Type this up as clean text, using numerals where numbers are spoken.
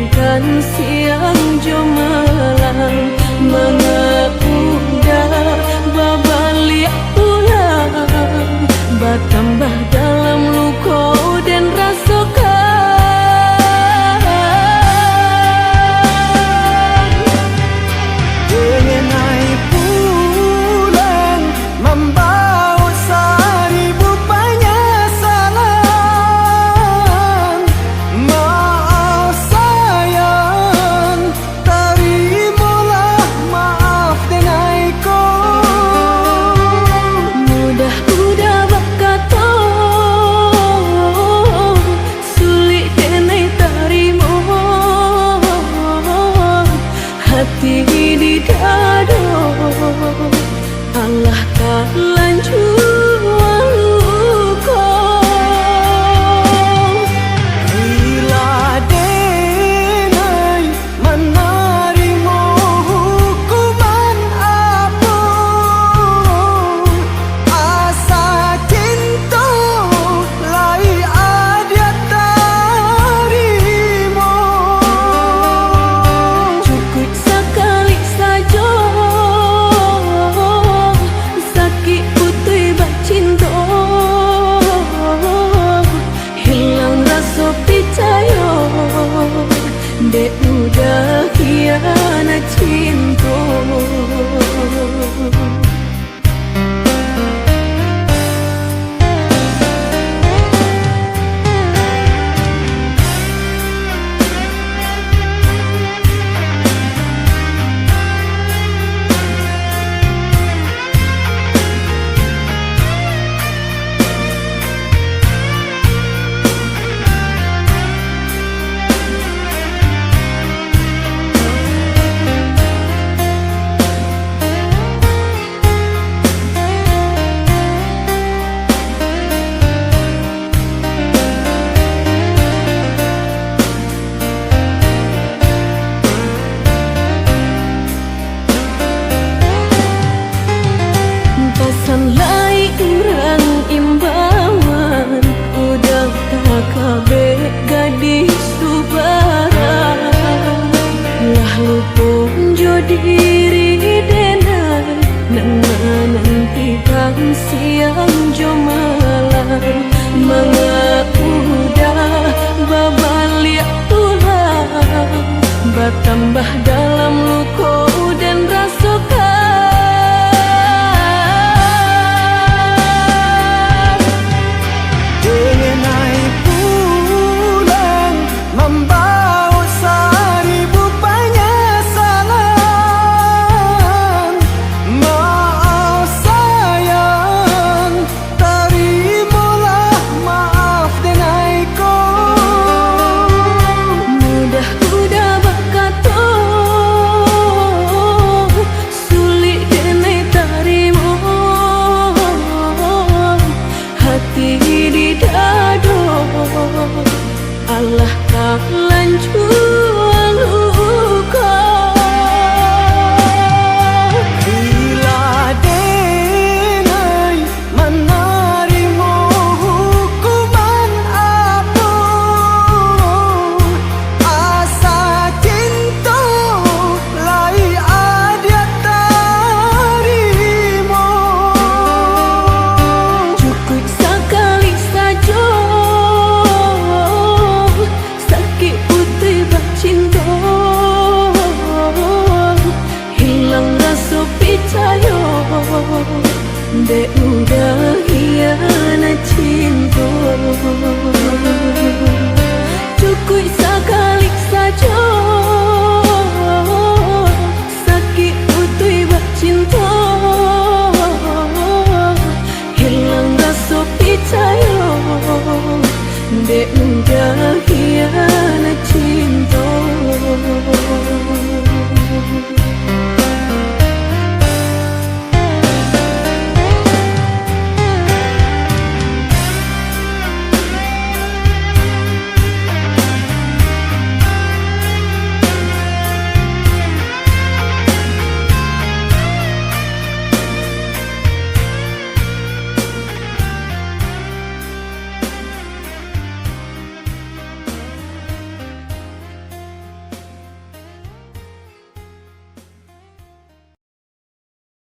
bagaikan siang jomelang menguda babalik pulang bertambah dalam luka dan rasakan mengenai pulang membawa seribu penyesalan. Maaf sayang, terimalah maaf denganku. Mudah-mudah berkata sulit denai terima hati di dada Allah tak lanjut luka. Bila denai menerima hukuman apa, asa cinta lai ada terima. Cukup sekali saja sakit putih bercinta, hilang rasa percaya dek udah khianat cinta. Pasan lai urang imbangan udah tak kabe gadis subara lah lupung jo diri denai nanti kan siang jo malam menguda babalik pulang bertambah dalam luka dan rasakan mengenai pulang membawa seribu penyesalan. Maaf sayang, terimalah maaf denganku. Mudah-mudah berkata sulit denai terima hati di dada Allah tak lanjut luka. Bila denai menerima hukuman apa, asa cinta lai ada terima. Cukup sekali saja sakit putih bercinta, hilang rasa percaya dek udah khianat cinta. Cukup sekali saja sakit putih bercinta, hilang rasa percaya dek udah khianat